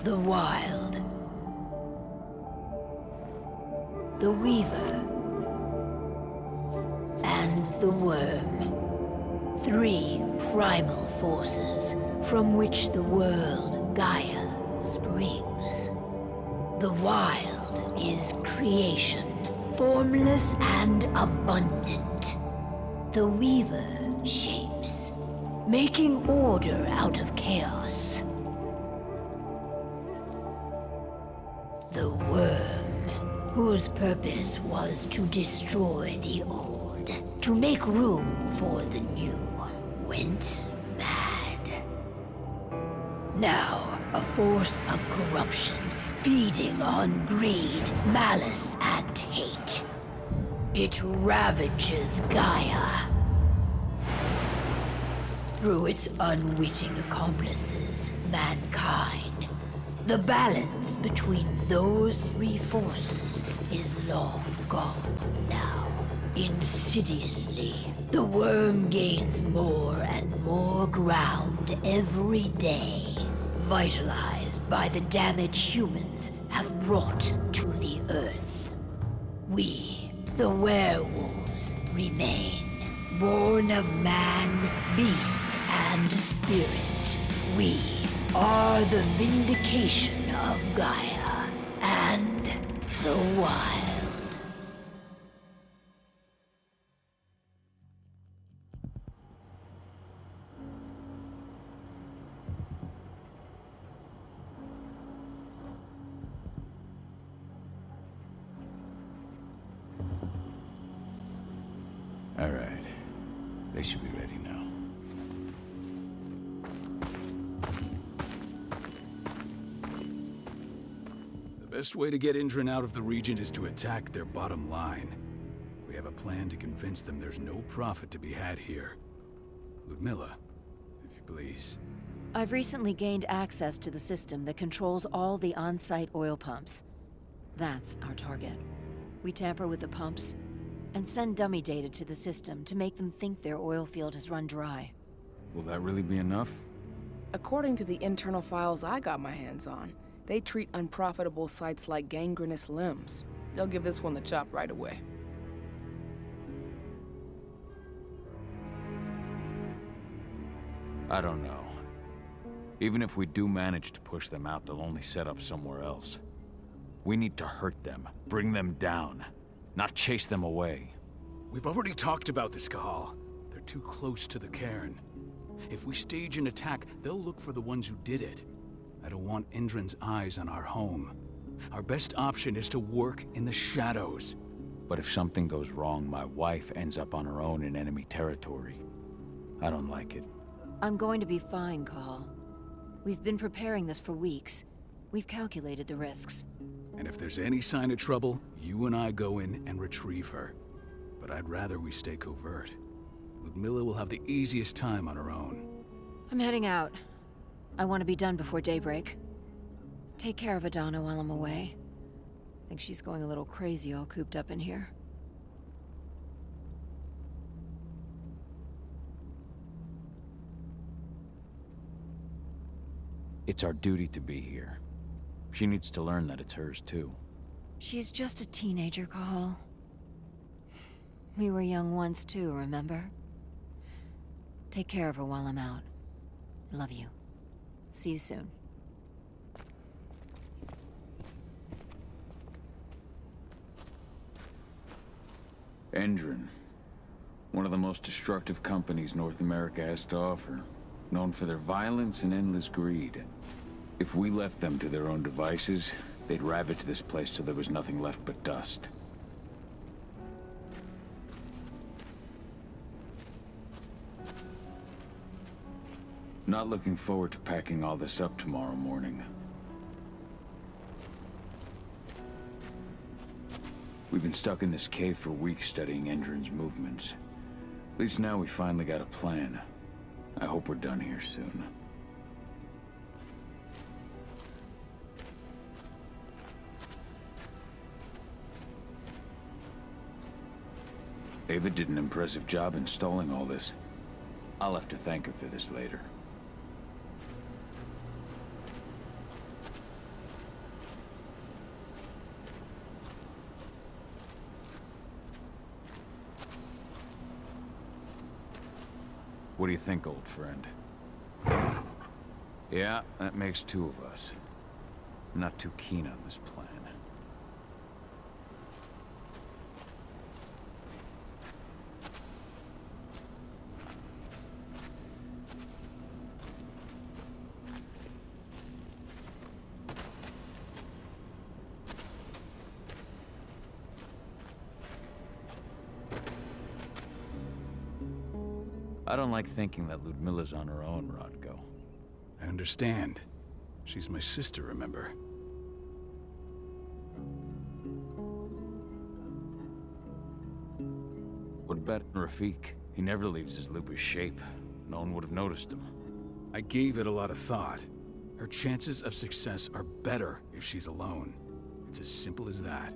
The Wild. The Weaver. And the Worm. 3 primal forces from which the world, Gaia, springs. The Wild is creation, formless and abundant. The Weaver shapes, making order out of chaos. The Worm, whose purpose was to destroy the old, to make room for the new, went mad. Now, a force of corruption, feeding on greed, malice, and hate. It ravages Gaia. Through its unwitting accomplices, mankind. The balance between those 3 forces is long gone now. Insidiously, the Worm gains more and more ground every day, vitalized by the damage humans have brought to the Earth. We, the werewolves, remain, born of man, beast, and spirit. We are the vindication of Gaia and the Wild. All right. They should be ready now. The best way to get Indran out of the region is to attack their bottom line. We have a plan to convince them there's no profit to be had here. Ludmilla, if you please. I've recently gained access to the system that controls all the on-site oil pumps. That's our target. We tamper with the pumps and send dummy data to the system to make them think their oil field has run dry. Will that really be enough? According to the internal files I got my hands on, they treat unprofitable sites like gangrenous limbs. They'll give this one the chop right away. I don't know. Even if we do manage to push them out, they'll only set up somewhere else. We need to hurt them, bring them down, not chase them away. We've already talked about this, Cahal. They're too close to the cairn. If we stage an attack, they'll look for the ones who did it. I don't want Indran's eyes on our home. Our best option is to work in the shadows. But if something goes wrong, my wife ends up on her own in enemy territory. I don't like it. I'm going to be fine, Cahal. We've been preparing this for weeks. We've calculated the risks. And if there's any sign of trouble, you and I go in and retrieve her. But I'd rather we stay covert. Ludmilla will have the easiest time on her own. I'm heading out. I want to be done before daybreak. Take care of Adana while I'm away. I think she's going a little crazy all cooped up in here. It's our duty to be here. She needs to learn that it's hers too. She's just a teenager, Cahal. We were young once too, remember? Take care of her while I'm out. Love you. See you soon. Indran. One of the most destructive companies North America has to offer. Known for their violence and endless greed. If we left them to their own devices, they'd ravage this place till there was nothing left but dust. Not looking forward to packing all this up tomorrow morning. We've been stuck in this cave for weeks studying Indran's movements. At least now we finally got a plan. I hope we're done here soon. Ava did an impressive job installing all this. I'll have to thank her for this later. What do you think, old friend? Yeah, that makes two of us. I'm not too keen on this plan. I don't like thinking that Ludmilla's on her own, Rodko. I understand. She's my sister, remember? What about Rafik? He never leaves his lupus shape. No one would have noticed him. I gave it a lot of thought. Her chances of success are better if she's alone. It's as simple as that.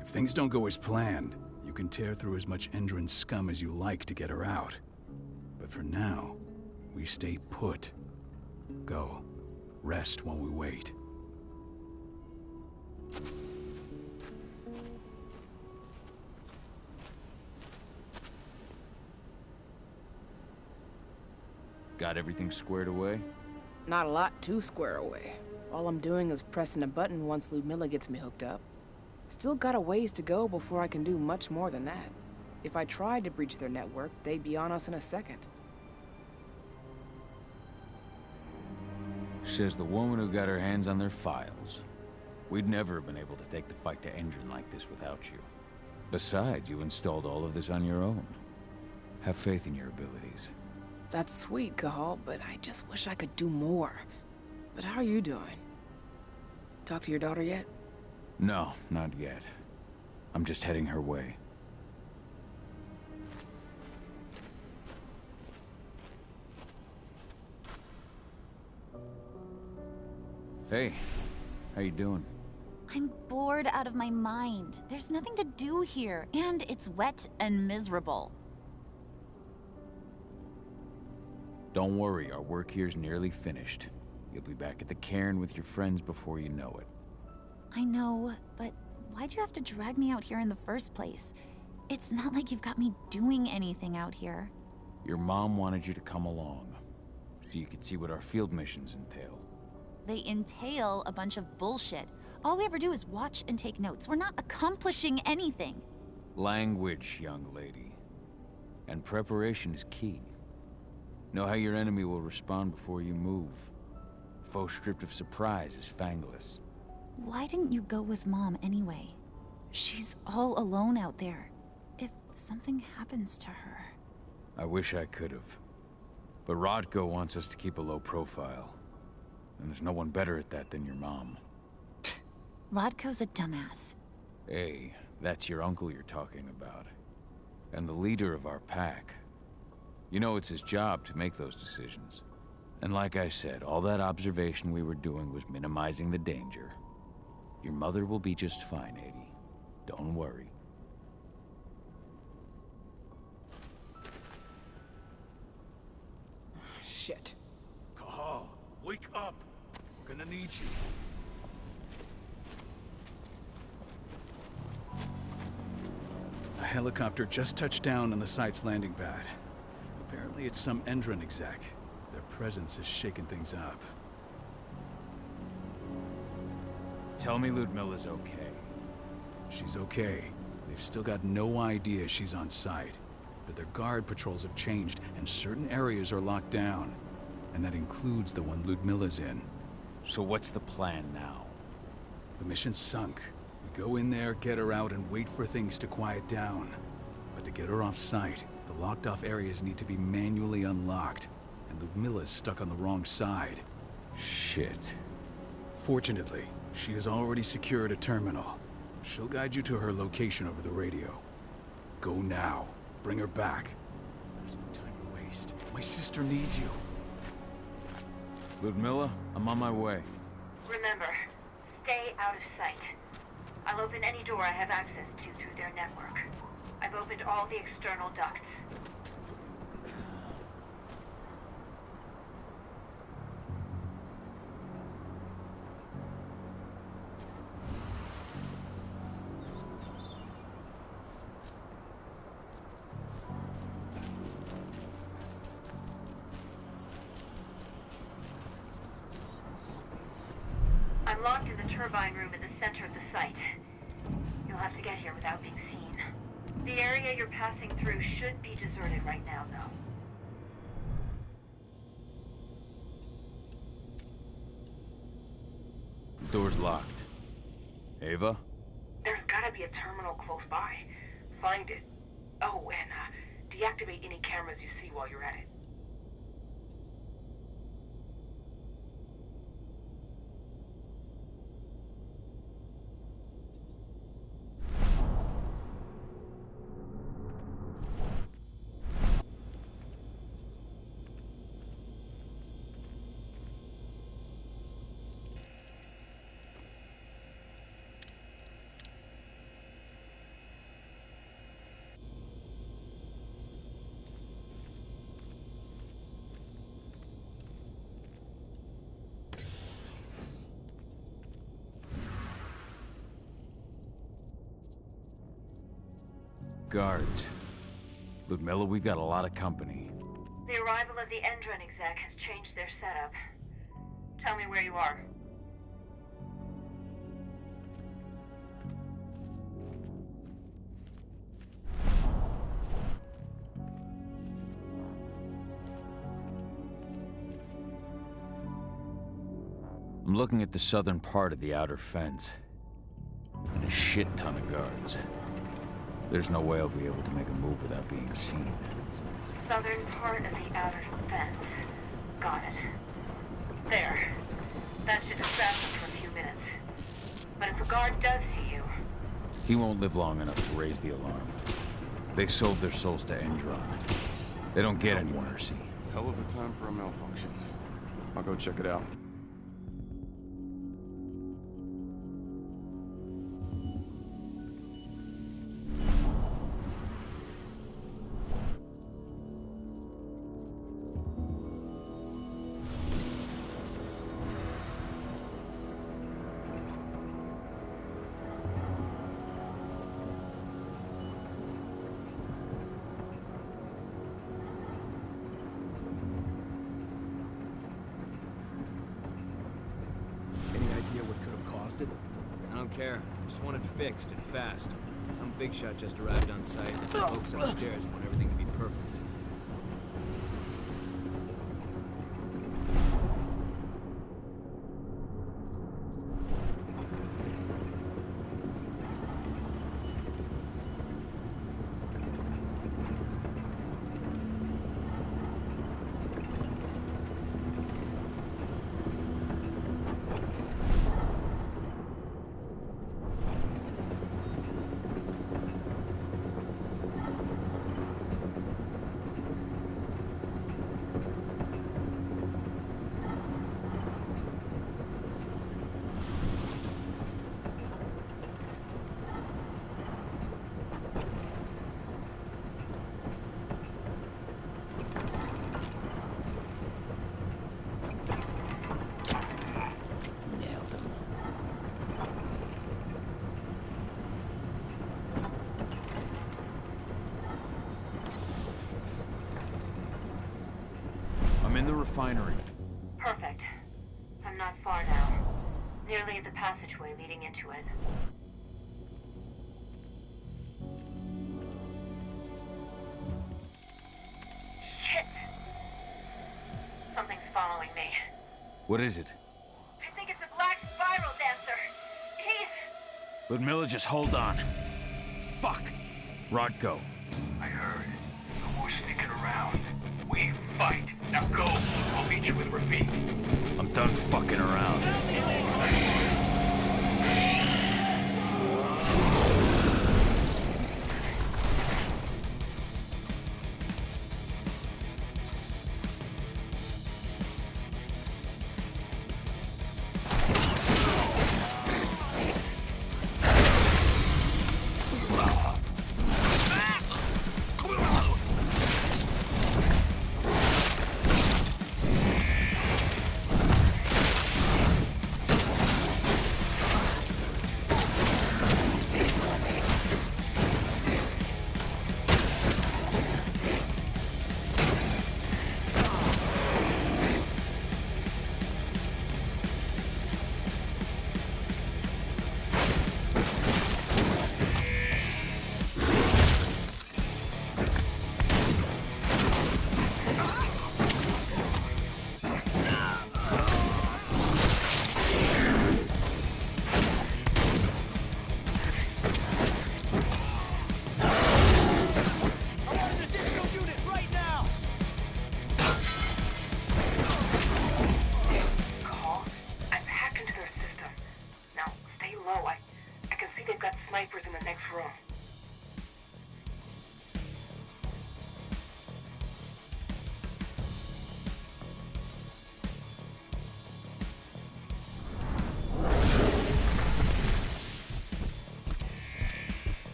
If things don't go as planned, you can tear through as much Endron scum as you like to get her out. But for now, we stay put. Go. Rest while we wait. Got everything squared away? Not a lot to square away. All I'm doing is pressing a button once Ludmilla gets me hooked up. Still got a ways to go before I can do much more than that. If I tried to breach their network, they'd be on us in a second. Says the woman who got her hands on their files. We'd never have been able to take the fight to Endron like this without you. Besides, you installed all of this on your own. Have faith in your abilities. That's sweet, Cahal, but I just wish I could do more. But how are you doing? Talk to your daughter yet? No, not yet. I'm just heading her way. Hey, how you doing? I'm bored out of my mind. There's nothing to do here, and it's wet and miserable. Don't worry, our work here's nearly finished. You'll be back at the cairn with your friends before you know it. I know, but why'd you have to drag me out here in the first place? It's not like you've got me doing anything out here. Your mom wanted you to come along, so you could see what our field missions entail. They entail a bunch of bullshit. All we ever do is watch and take notes. We're not accomplishing anything. Language, young lady. And preparation is key. Know how your enemy will respond before you move. Faux stripped of surprise is fangless. Why didn't you go with Mom anyway? She's all alone out there. If something happens to her... I wish I could have. But Rodko wants us to keep a low profile. And there's no one better at that than your mom. Rodko's a dumbass. Hey, that's your uncle you're talking about. And the leader of our pack. You know it's his job to make those decisions. And like I said, all that observation we were doing was minimizing the danger. Your mother will be just fine, Edie. Don't worry. Shit. Cahal, wake up! We're gonna need you. A helicopter just touched down on the site's landing pad. Apparently it's some Endron exec. Their presence is shaking things up. Tell me Ludmilla's okay. She's okay. They've still got no idea she's on site. But their guard patrols have changed, and certain areas are locked down. And that includes the one Ludmilla's in. So what's the plan now? The mission's sunk. We go in there, get her out, and wait for things to quiet down. But to get her off site, the locked-off areas need to be manually unlocked. And Ludmilla's stuck on the wrong side. Shit. Fortunately, she has already secured a terminal. She'll guide you to her location over the radio. Go now. Bring her back. There's no time to waste. My sister needs you. Ludmilla, I'm on my way. Remember, stay out of sight. I'll open any door I have access to through their network. I've opened all the external ducts. I'm locked in the turbine room in the center of the site. You'll have to get here without being seen. The area you're passing through should be deserted right now, though. Door's locked. Ava? There's gotta be a terminal close by. Find it. Oh, and deactivate any cameras you see while you're at it. Guards. Ludmilla, we got a lot of company. The arrival of the Endron exec has changed their setup. Tell me where you are. I'm looking at the southern part of the outer fence. And a shit ton of guards. There's no way I'll be able to make a move without being seen. Southern part of the outer fence. Got it. There. That should distract them for a few minutes. But if a guard does see you... He won't live long enough to raise the alarm. They sold their souls to Endron. They don't get any mercy. Hell of a time for a malfunction. I'll go check it out. I don't care. Just want it fixed and fast. Some big shot just arrived on site. The folks upstairs want everything to be perfect. In the refinery. Perfect. I'm not far now. Nearly at the passageway leading into it. Shit! Something's following me. What is it? I think it's a black spiral dancer. He's... Ludmilla, just hold on. Fuck! Rodko. I heard. No more sneaking around. We fight. Now go. I'll meet you with Rafik. I'm done fucking around.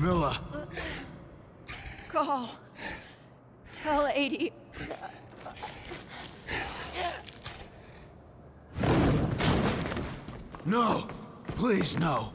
Miller! Call. Tell 80. No! Please, no!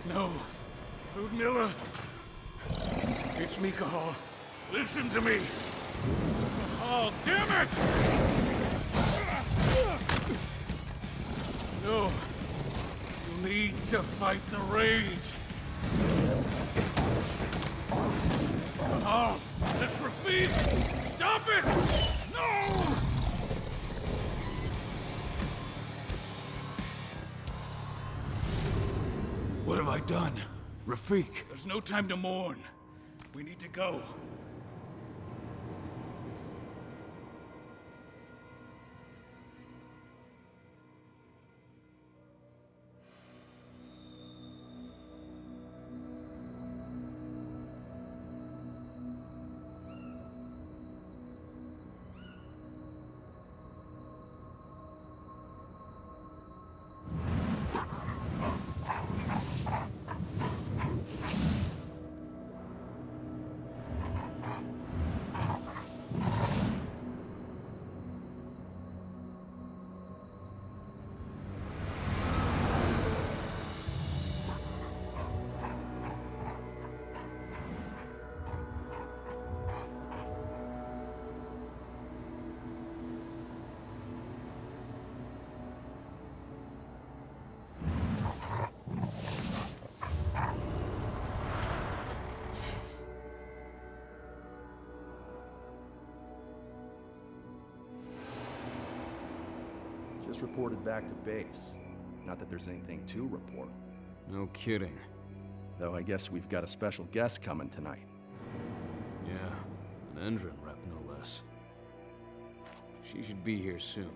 No. Ludmilla. It's me, Cahal. Listen to me. Cahal, damn it! No. You need to fight the rage. Cahal, that's Rafik! Stop it! No! What have I done? Rafik. There's no time to mourn. We need to go. Just reported back to base. Not that there's anything to report. No kidding. Though I guess we've got a special guest coming tonight. Yeah, an Endron rep no less. She should be here soon.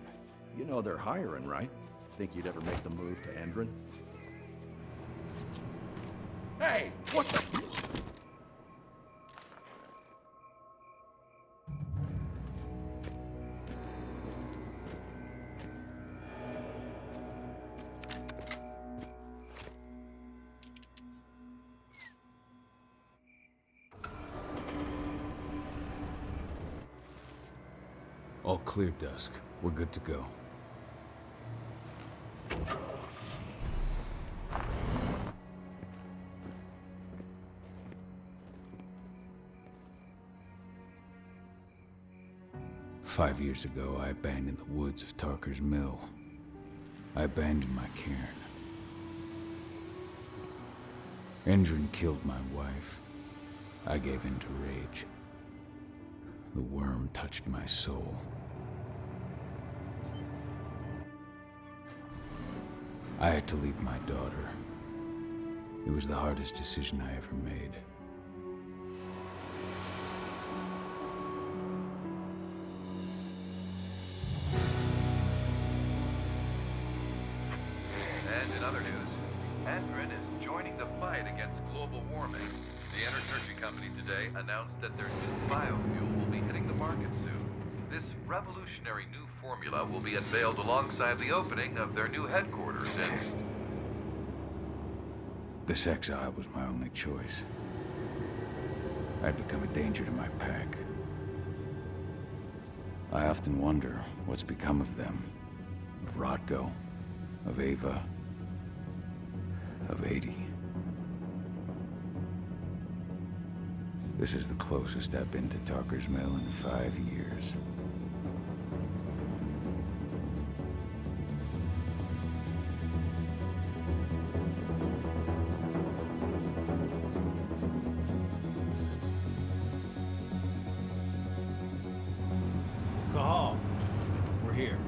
You know they're hiring, right? Think you'd ever make the move to Endron? Hey! What the... All clear, Dusk. We're good to go. "5 years ago, I abandoned the woods of Tarker's Mill. I abandoned my cairn. Endron killed my wife. I gave in to rage. The worm touched my soul. I had to leave my daughter. It was the hardest decision I ever made. And in other news, Endron is joining the fight against global warming. The Energy Company today announced that their new biofuel will be hitting the market soon. This revolutionary new formula will be unveiled alongside the opening of their new headquarters in... This exile was my only choice. I'd become a danger to my pack. I often wonder what's become of them. Of Rodko, of Ava, of 80. This is the closest I've been to Talker's Mill in 5 years. Cahal, we're here.